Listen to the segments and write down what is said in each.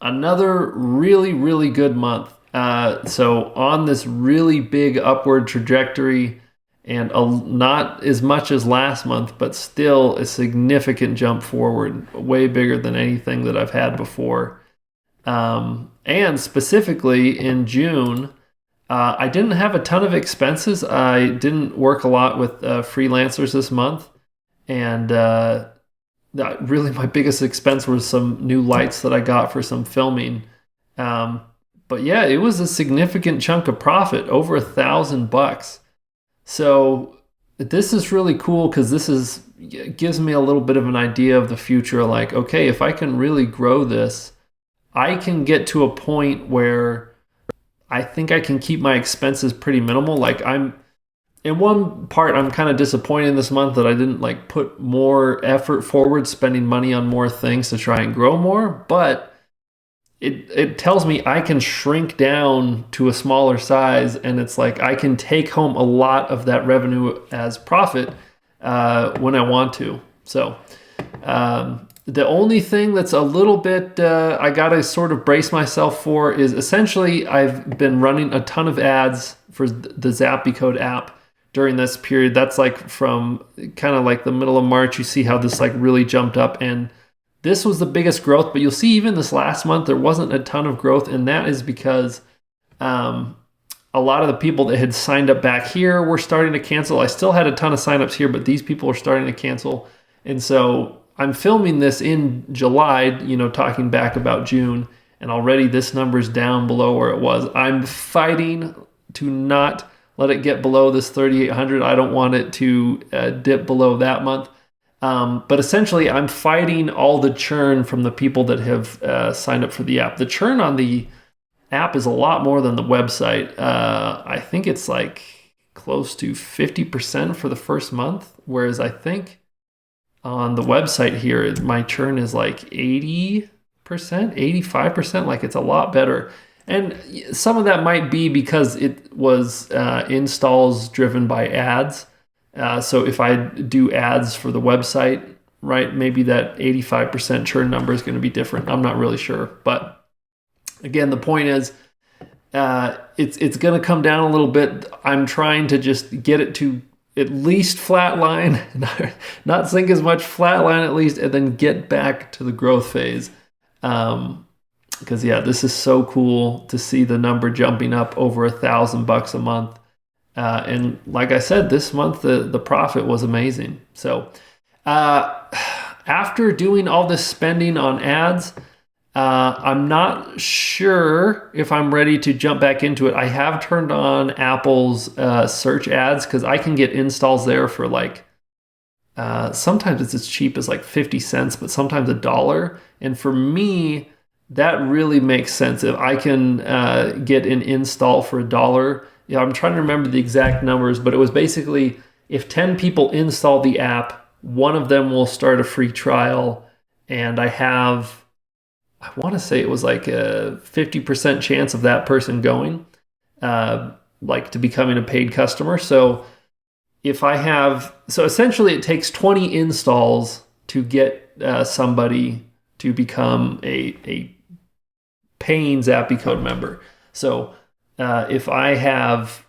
another really, really good month. So on this really big upward trajectory, and not as much as last month, but still a significant jump forward, way bigger than anything that I've had before. And specifically in June, I didn't have a ton of expenses. I didn't work a lot with freelancers this month, and really my biggest expense was some new lights that I got for some filming. Um, but yeah, it was a significant chunk of profit, over $1,000. So this is really cool because gives me a little bit of an idea of the future. Like, okay, if I can really grow this, I can get to a point where I think I can keep my expenses pretty minimal. Like in one part, I'm kind of disappointed this month that I didn't like put more effort forward, spending money on more things to try and grow more. But it tells me I can shrink down to a smaller size, and it's like I can take home a lot of that revenue as profit when I want to. So the only thing that's a little bit I gotta sort of brace myself for is essentially I've been running a ton of ads for the Zappy Code app during this period. That's like from kind of like the middle of March. You see how this like really jumped up, and this was the biggest growth. But you'll see even this last month there wasn't a ton of growth, and that is because a lot of the people that had signed up back here were starting to cancel. I still had a ton of signups here, but these people are starting to cancel, and so I'm filming this in July, talking back about June, and already this number's down below where it was. I'm fighting to not let it get below this 3,800. I don't want it to dip below that month. But essentially, I'm fighting all the churn from the people that have signed up for the app. The churn on the app is a lot more than the website. I think it's like close to 50% for the first month, whereas I think on the website here, my churn is like 80%, 85%. Like it's a lot better. And some of that might be because it was installs driven by ads. So if I do ads for the website, right, maybe that 85% churn number is going to be different. I'm not really sure. But again, the point is it's going to come down a little bit. I'm trying to just get it to at least flatline, not sink as much, flatline at least, and then get back to the growth phase. Because yeah, this is so cool to see the number jumping up over $1,000 a month. And like I said, this month the profit was amazing. So after doing all this spending on ads, I'm not sure if I'm ready to jump back into it. I have turned on Apple's search ads because I can get installs there for like sometimes it's as cheap as like 50 cents, but sometimes $1. And for me, that really makes sense. If I can get an install for $1, I'm trying to remember the exact numbers, but it was basically if 10 people install the app, one of them will start a free trial, and I want to say it was like a 50% chance of that person going, like to becoming a paid customer. So so essentially it takes 20 installs to get somebody to become a paying Zappy Code member. So if I have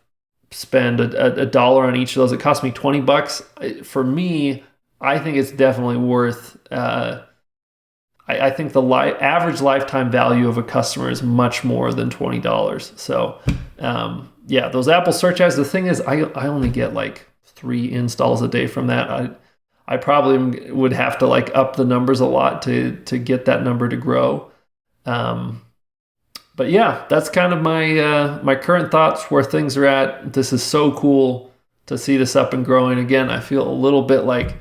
spend a dollar on each of those, it costs me $20. For me, I think it's definitely worth. I think the average lifetime value of a customer is much more than $20. So yeah, those Apple search ads. The thing is, I only get like 3 installs a day from that. I probably would have to like up the numbers a lot to get that number to grow. But yeah, that's kind of my current thoughts where things are at. This is so cool to see this up and growing. Again, I feel a little bit like,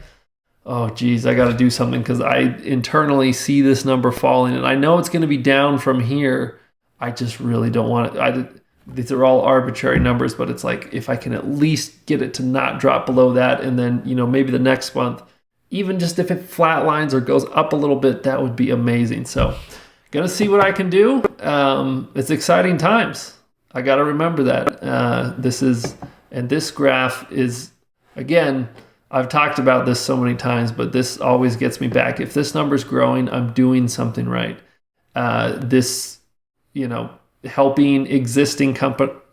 oh geez, I got to do something because I internally see this number falling, and I know it's going to be down from here. I just really don't want it. These are all arbitrary numbers, but it's like if I can at least get it to not drop below that, and then maybe the next month, even just if it flatlines or goes up a little bit, that would be amazing. So gonna see what I can do. It's exciting times. I got to remember that. This graph is, again, I've talked about this so many times, but this always gets me back. If this number's growing, I'm doing something right. this, helping existing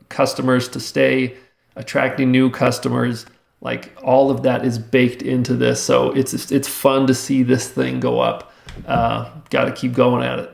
customers to stay, attracting new customers, like all of that is baked into this. So it's fun to see this thing go up. Got to keep going at it.